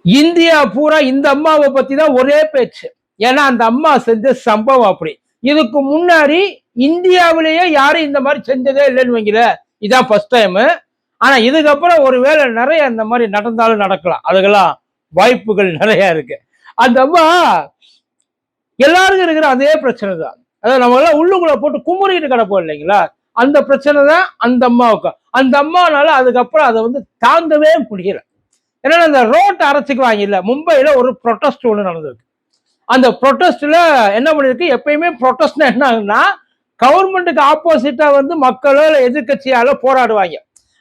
India பூரா இந்த அம்மாவை பத்தி தான் ஒரே பேச்சு. ஏன்னா அந்த அம்மா செஞ்ச சம்பவம் அப்படி. இதுக்கு முன்னாடி இந்தியாவிலேயே யாரும் இந்த மாதிரி செஞ்சதே இல்லைன்னு வைங்கள. இதான் ஃபர்ஸ்ட் டைம். ஆனா இதுக்கப்புறம் ஒருவேளை நிறைய இந்த மாதிரி நடந்தாலும் நடக்கலாம். அதுக்கெல்லாம் வாய்ப்புகள் நிறைய இருக்கு. அந்த அம்மா எல்லாருக்கும் இருக்கிற அதே பிரச்சனை தான். அதாவது நம்ம எல்லாம் உள்ளுக்குள்ள போட்டு குமுறிட்டு கிடப்போம் இல்லைங்களா? அந்த பிரச்சனை தான் அந்த அம்மாவுக்கு. அந்த அம்மானால அதுக்கப்புறம் அதை வந்து தாங்கவே முடியல. ஏன்னா இந்த ரோட்டை அரைச்சிக்குவாங்க இல்ல, மும்பையில ஒரு ப்ரொட்டஸ்ட் ஒன்று நடந்திருக்கு. அந்த ப்ரொட்டஸ்ட்ல என்ன பண்ணிருக்கு, எப்பயுமே ப்ரொட்டஸ்ட்னா என்ன ஆகுதுன்னா, கவர்மெண்ட்டுக்கு ஆப்போசிட்டா வந்து மக்களோ இல்லை எதிர்கட்சியால போராடுவாங்க.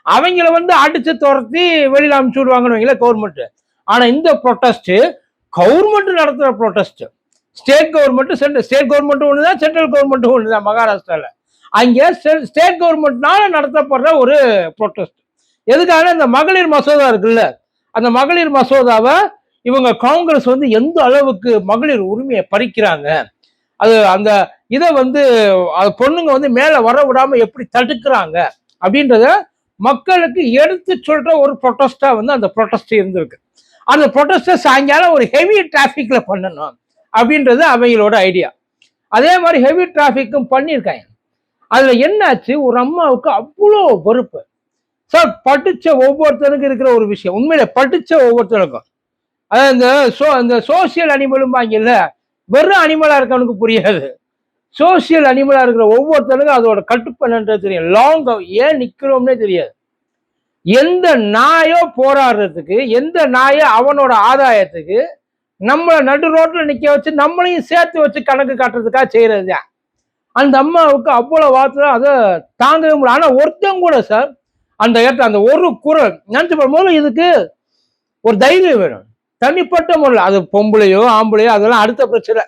அவங்கள வந்து அடிச்சு துரத்தி வெளியில அனுப்பிச்சு விடுவாங்கன்னு வைங்களேன் கவர்மெண்ட். ஆனா இந்த ப்ரொட்டஸ்ட் கவர்மெண்ட் நடத்துற protest. State government state government ஒண்ணுதான், சென்ட்ரல் கவர்மெண்ட் ஒண்ணுதான் மகாராஷ்டிரால. அங்க ஸ்டேட் கவர்மெண்ட்னால நடத்தப்படுற ஒரு ப்ரொட்டஸ்ட். எதுக்காக, இந்த மகளிர் மசோதா இருக்குல்ல, அந்த மகளிர் மசோதாவை இவங்க காங்கிரஸ் வந்து எந்த அளவுக்கு மகளிர் உரிமையை பறிக்கிறாங்க, அது அந்த இதை வந்து பொண்ணுங்க வந்து மேல வர விடாம எப்படி தடுக்கிறாங்க அப்படின்றத மக்களுக்கு எடுத்து சொல்ற ஒரு ப்ரொட்டஸ்டா வந்து அந்த ப்ரொட்டஸ்ட் இருந்திருக்கு. அந்த ப்ரொட்டஸ்ட சாயங்காலம் ஒரு ஹெவி டிராபிக்ல பண்ணணும் அப்படின்றது அவங்களோட ஐடியா. அதே மாதிரி ஹெவி டிராபிக்கும் பண்ணியிருக்காங்க. அதுல என்னாச்சு, ஒரு அம்மாவுக்கு அவ்வளோ வெறுப்பு. சார், படிச்ச ஒவ்வொருத்தருக்கும் இருக்கிற ஒரு விஷயம், உண்மையில படிச்ச ஒவ்வொருத்தருக்கும், அதாவது இந்த சோசியல் அனிமலும் வாங்கல, வெறும் அனிமலா இருக்கவனுக்கு புரியாது. சோசியல் அனிமலா இருக்கிற ஒவ்வொருத்தருக்கும் அதோட கட்டுப்பண்றது தெரியும். லாங் ஏன் நிக்கிறோம்னே தெரியாது. எந்த நாயோ போராடுறதுக்கு, எந்த நாயோ அவனோட ஆதாயத்துக்கு நம்மளை நடு ரோட்ல நிக்க வச்சு நம்மளையும் சேர்த்து வச்சு கணக்கு காட்டுறதுக்காக செய்யறது. அந்த அம்மாவுக்கு அவ்வளவு வார்த்தை அதை தாங்கவே முடியல. ஆனா ஒருத்தங்க கூட சார் அந்த இடத்துல அந்த ஒரு குரல் நினைச்சு போது இதுக்கு ஒரு தைரியம் வேணும். தனிப்பட்ட முறையில், அது பொம்பளையோ ஆம்பளையோ அதெல்லாம் அடுத்த பிரச்சனை.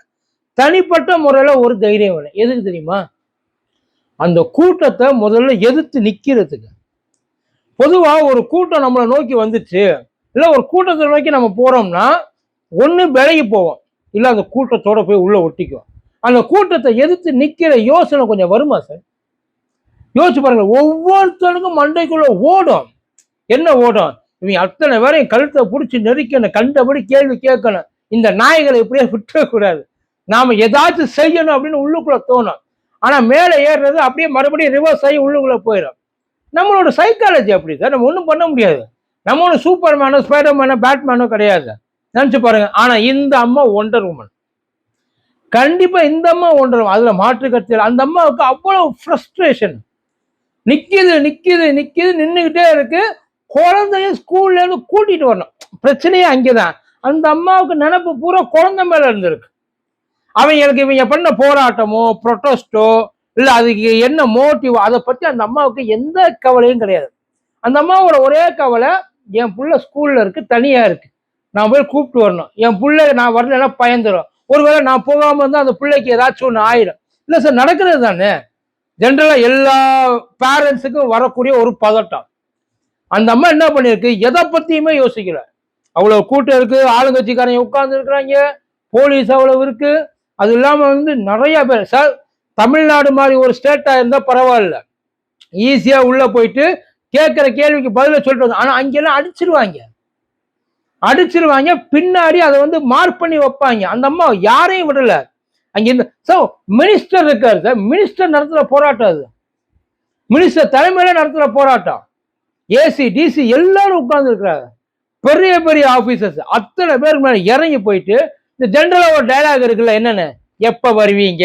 தனிப்பட்ட முறையில ஒரு தைரியம் வேணும். எதுக்கு தெரியுமா? அந்த கூட்டத்தை முதல்ல எதிர்த்து நிக்கிறதுக்கு. பொதுவா ஒரு கூட்டம் நம்மளை நோக்கி வந்துச்சு, இல்ல ஒரு கூட்டத்தை நோக்கி நம்ம போறோம்னா ஒண்ணு விலகி போவோம், இல்ல அந்த கூட்டத்தோட போய் உள்ள ஒட்டிக்குவோம். அந்த கூட்டத்தை எதிர்த்து நிக்கிற யோசனை கொஞ்சம் வருமா சார்? யோசிச்சு பாருங்க. ஒவ்வொருத்தருக்கும் மண்டைக்குள்ள ஓடும். என்ன ஓடும்? இவங்க அத்தனை பேரையும் கழுத்தை பிடிச்சி நெருக்கணும், கண்டபடி கேள்வி கேட்கணும், இந்த நாய்களை இப்படியே விட்டுறக்கூடாது, நாம ஏதாச்சும் செய்யணும் அப்படின்னு உள்ளுக்குள்ள தோணும். ஆனா மேல ஏறுறது அப்படியே மறுபடியும் ரிவர்ஸ் ஆகி உள்ளுக்குள்ள போயிடும். நம்மளோட சைக்காலஜி அப்படி சார். நம்ம ஒன்றும் பண்ண முடியாது. நம்ம ஒன்றும் சூப்பர் மேனோ ஸ்பைடர் மேனோ பேட்மேனோ கிடையாது. நினைச்சு பாருங்க. ஆனா இந்த அம்மா ஒண்டர் உமன். கண்டிப்பா இந்த அம்மா ஒண்டர் உமன், அதுல மாற்று கருத்து. அந்த அம்மாவுக்கு அவ்வளவு ஃப்ரஸ்ட்ரேஷன். நிக்குது நிக்குது நிக்குது, நின்றுகிட்டே இருக்கு. குழந்தைய ஸ்கூல்ல இருந்து கூட்டிட்டு வரணும். பிரச்சனையே அங்கேதான். அந்த அம்மாவுக்கு நினைப்பு பூரா குழந்தை மேல இருந்திருக்கு. இவங்க பண்ண போராட்டமோ ப்ரொட்டஸ்டோ இல்ல அதுக்கு என்ன மோட்டிவ், அதை பத்தி அந்த அம்மாவுக்கு எந்த கவலையும் கிடையாது. அந்த அம்மாவோட ஒரே கவலை, என் புள்ள ஸ்கூல்ல இருக்கு, தனியா இருக்கு, நான் போய் கூப்பிட்டு வரணும், என் பிள்ளை நான் வரலன்னா பயந்துடும், ஒருவேளை நான் போகாம இருந்தா அந்த பிள்ளைக்கு ஏதாச்சும் ஒன்று ஆயிடும். இல்ல சார், நடக்கிறது தானே ஜென்ரலா எல்லா பேரண்ட்ஸுக்கும் வரக்கூடிய ஒரு பதட்டம். அந்த அம்மா என்ன பண்ணிருக்கு, எதை பத்தியுமே யோசிக்கல. அவ்வளவு கூட்டம் இருக்கு, ஆளுங்கட்சிக்காரங்க உட்கார்ந்து இருக்கிறாங்க, போலீஸ் அவ்வளவு இருக்கு. அது இல்லாம வந்து நிறைய பேர் சார், தமிழ்நாடு மாதிரி ஒரு ஸ்டேட்டா இருந்தா பரவாயில்ல, ஈஸியா உள்ள போயிட்டு கேட்கிற கேள்விக்கு பதில சொல்றது. ஆனா அங்கெல்லாம் அடிச்சிருவாங்க, பின்னாடி அதை வந்து மார்க் பண்ணி வைப்பாங்க. அந்த அம்மா யாரையும் விடல. அங்க இருந்து மினிஸ்டர் இருக்காரு சார், மினிஸ்டர் நடத்துற போராட்டம், அது மினிஸ்டர் தலைமையில நடத்துற போராட்டம். ஏசி டிசி எல்லாரும் உட்கார்ந்து இருக்கிறாங்க, பெரிய பெரிய ஆபீசர்ஸ் அத்தனை பேருக்கு மேல இறங்கி போயிட்டு இந்த ஜெனரலா ஒரு டைலாக் இருக்குல்ல, என்னன்னு, எப்ப வருவீங்க,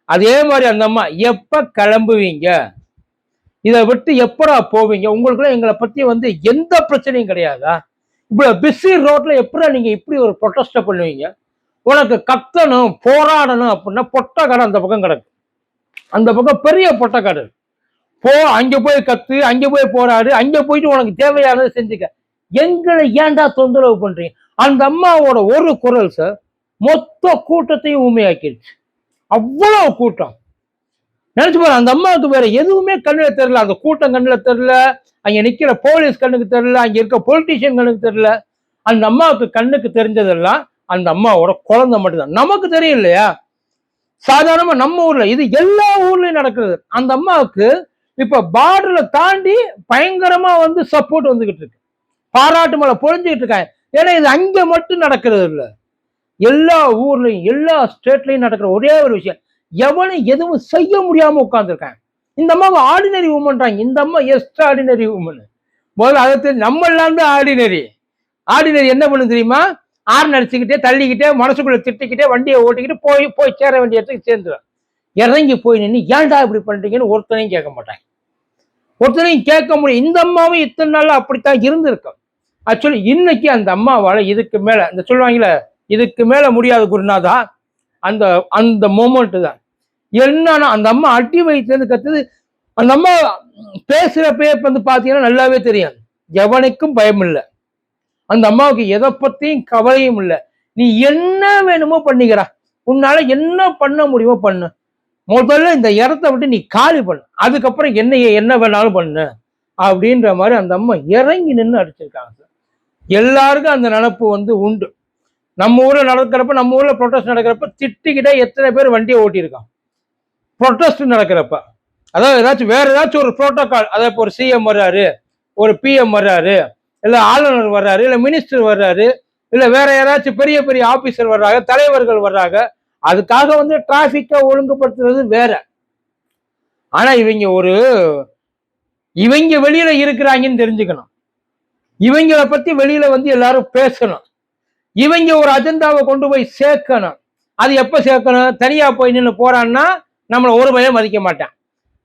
அதே மாதிரி அந்த அம்மா எப்ப கிளம்புவீங்க, இதை விட்டு எப்படா போவீங்க, உங்களுக்குள்ள எங்களை பத்தி வந்து எந்த பிரச்சனையும் கிடையாதா, இவ்வளவு பிஸி ரோட்ல எப்படா நீங்க இப்படி ஒரு ப்ரொட்டஸ்ட பண்ணுவீங்க, உனக்கு கத்தணும் போராடணும் அப்படின்னா பொட்டக்காடு அந்த பக்கம் கிடக்கு, அந்த பக்கம் பெரிய பொட்டக்காடு போ, அங்க போய் கத்து, அங்க போய் போராடு, அங்க போயிட்டு உனக்கு தேவையானதை செஞ்சுக்க, எங்களை ஏன்டா தொந்தரவு பண்றீங்க. அந்த அம்மாவோட ஒரு குரல் சார் மொத்த கூட்டத்தையும் ஊமையாக்கிடுச்சு. அவ்வளவு கூட்டம். நினைச்சு பாரு, அந்த அம்மாவுக்கு வேற எதுவுமே கண்ணுல தெரியல. அந்த கூட்டம் கண்ணுல தெரியல, அங்க நிக்கிற போலீஸ் கண்ணுக்கு தெரியல, அங்க இருக்க பொலிட்டீஷியன் கண்ணுக்கு தெரியல. அந்த அம்மாவுக்கு கண்ணுக்கு தெரிஞ்சதெல்லாம் அந்த அம்மாவோட குழந்தை மட்டும்தான். நமக்கு தெரியும் இல்லையா, சாதாரணமா நம்ம ஊர்ல இது எல்லா ஊர்லயும் நடக்கிறது. அந்த அம்மாவுக்கு இப்ப பார்டர்ல தாண்டி பயங்கரமா வந்து சப்போர்ட் வந்துகிட்டு இருக்கு, பாராட்டு மழை பொழிஞ்சுக்கிட்டு இருக்காங்க. ஏன்னா இது அங்க மட்டும் நடக்கிறது இல்லை, எல்லா ஊர்லயும் எல்லா ஸ்டேட்லயும் நடக்கிற ஒரே ஒரு விஷயம். எவனும் எதுவும் செய்ய முடியாம உட்கார்ந்துருக்காங்க. இந்த அம்மாவை ஆர்டினரி உமன்றாங்க, இந்த அம்மா எக்ஸ்ட்ரா ஆர்டினரி உமன். முதல்ல அதை நம்ம எல்லாம் தான் ஆர்டினரி. ஆர்டினரி என்ன பண்ணு தெரியுமா? ஆர்ன் அடிச்சுக்கிட்டே தள்ளிக்கிட்டே மனசுக்குள்ள திட்டிக்கிட்டே வண்டியை ஓட்டிக்கிட்டு போய் போய் சேர வேண்டிய இடத்துக்கு சேர்ந்துடும். இறங்கி போய் நின்று ஏன்டா இப்படி பண்றீங்கன்னு ஒருத்தனையும் கேட்க மாட்டாங்க, ஒருத்தனையும் கேட்க முடியும். இந்த அம்மாவும் இத்தனை நாள் அப்படித்தான் இருந்திருக்கும். ஆக்சுவலி இன்னைக்கு அந்த அம்மாவால இதுக்கு மேல இந்த சொல்லுவாங்களே இதுக்கு மேல முடியாது குருநாதா, அந்த அந்த மொமெண்ட் தான். என்னன்னா அந்த அம்மா அடி வயிற்றுல கத்துது. அந்த அம்மா பேசுறப்பே வந்து பாத்தீங்கன்னா நல்லாவே தெரியும், எவனுக்கும் பயம் இல்லை. அந்த அம்மாவுக்கு எதை பத்தியும் கவலையும் இல்லை. நீ என்ன வேணுமோ பண்ணிக்கிறா, உன்னால என்ன பண்ண முடியுமோ பண்ணு, முதல்ல இந்த இடத்த விட்டு நீ காலி பண்ணு, அதுக்கப்புறம் என்ன வேணாலும் பண்ணு அப்படின்ற மாதிரி அந்த அம்மா இறங்கி நின்று அடிச்சிருக்காங்க. எல்லாருக்கும் அந்த நினப்பு வந்து உண்டு. நம்ம ஊர்ல நடக்கிறப்ப, நம்ம ஊர்ல ப்ரொட்டஸ்ட் நடக்கிறப்ப திட்டிக்கிட்டே எத்தனை பேர் வண்டியை ஓட்டியிருக்கான் ப்ரொட்டஸ்ட் நடக்கிறப்ப. அதாவது ஏதாச்சும் வேற ஏதாச்சும் ஒரு புரோட்டோகால், அதாவது இப்போ ஒரு சிஎம் வர்றாரு, ஒரு பிஎம் வர்றாரு, இல்ல ஆளுநர் வர்றாரு, இல்ல மினிஸ்டர் வர்றாரு, இல்ல வேற யாராச்சும் பெரிய பெரிய ஆபீசர் வர்றாங்க, தலைவர்கள் வர்றாங்க, அதுக்காக வந்து டிராபிக்கை ஒழுங்குபடுத்துறது வேற. ஆனா இவங்க வெளியில இருக்கிறாங்கன்னு தெரிஞ்சுக்கணும், இவங்களை பத்தி வெளியில வந்து எல்லாரும் பேசணும், இவங்க ஒரு அஜெண்டாவை கொண்டு போய் சேர்க்கணும். அது எப்ப சேர்க்கணும்? தனியா போய் நின்று போறான்னா நம்மளை ஒரு பயம் மதிக்க மாட்டான்,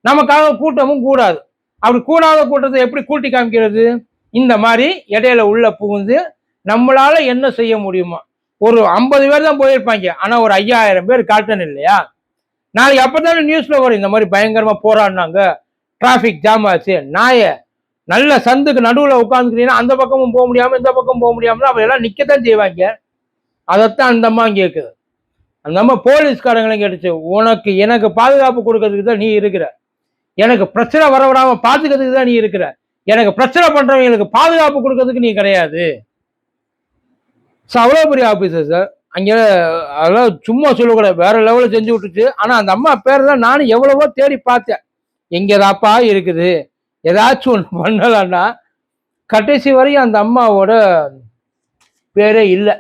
நமக்காக கூட்டமும் கூடாது. அப்படி கூடாத கூட்டத்தை எப்படி கூட்டி காமிக்கிறது? இந்த மாதிரி இடையில உள்ள புகுந்து நம்மளால என்ன செய்ய முடியுமோ. ஒரு 50 பேர் தான் போயிருப்பாங்க, ஆனா ஒரு 5000 பேர் காட்டணும் இல்லையா? நாளைக்கு அப்பதானே நியூஸ்ல வரும், இந்த மாதிரி பயங்கரமா போராடினாங்க, டிராபிக் ஜாம் ஆச்சு. நல்ல சந்துக்கு நடுவுல உட்காந்துக்கிட்டீங்கன்னா அந்த பக்கமும் போக முடியாம இந்த பக்கம் போக முடியாம அவங்க எல்லாம் நிக்கத்தான் செய்வாங்க. அதைத்தான் அந்த அம்மா கேட்குது. அந்த அம்மா போலீஸ்காரங்களையும் கேட்டுச்சு, உனக்கு எனக்கு பாதுகாப்பு கொடுக்கறதுக்கு தான் நீ இருக்கிற, எனக்கு பிரச்சனை வரவிடாம பாத்துக்கிறதுக்கு தான் நீ இருக்கிற, எனக்கு பிரச்சனை பண்றவங்களுக்கு பாதுகாப்பு கொடுக்கறதுக்கு நீ கிடையாது. அவ்வளவு பெரிய ஆபீசர் சார் அங்க. அதெல்லாம் சும்மா சொல்லக்கூடாது, வேற லெவலில் செஞ்சு விட்டுச்சு. ஆனா அந்த அம்மா பேர் தான் நானும் எவ்வளவோ தேடி பார்த்தேன், எங்கதாப்பா இருக்குது, ஏதாச்சும் ஒன்று பண்ணலான்னா கடைசி வரையும் அந்த அம்மாவோட பேரே இல்லை,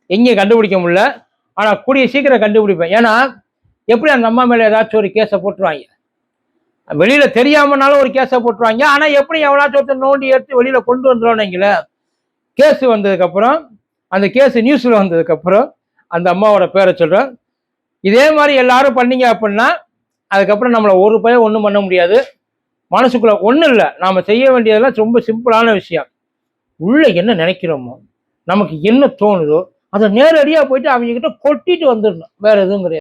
எங்கேயும் கண்டுபிடிக்க முடியல. ஆனா கூடிய சீக்கிரம் கண்டுபிடிப்பேன். ஏன்னா எப்படி அந்த அம்மா மேல ஏதாச்சும் ஒரு கேஸை போட்டுருவாங்க, வெளியில தெரியாமனாலும் ஒரு கேஸை போட்டுருவாங்க. ஆனா எப்படி எவனாச்சும் ஒருத்தர் நோண்டி எடுத்து வெளியில கொண்டு வந்துடுவானுங்களே. கேஸ் வந்ததுக்கு அப்புறம், அந்த கேஸ் நியூஸ்ல வந்ததுக்கு அப்புறம் அந்த அம்மாவோட பேரை சொல்றேன். இதே மாதிரி எல்லாரும் பண்ணீங்க அப்படின்னா அதுக்கப்புறம் நம்மளை ஒரு பயம் ஒன்றும் பண்ண முடியாது. மனசுக்குள்ள ஒன்றும் இல்லை, நாம செய்ய வேண்டியதெல்லாம் ரொம்ப சிம்பிளான விஷயம். உள்ள என்ன நினைக்கிறோமோ, நமக்கு என்ன தோணுதோ அதை நேரடியா போயிட்டு அவங்க கிட்ட கொட்டிட்டு வந்துடணும், வேற எதுவும் கிடையாது.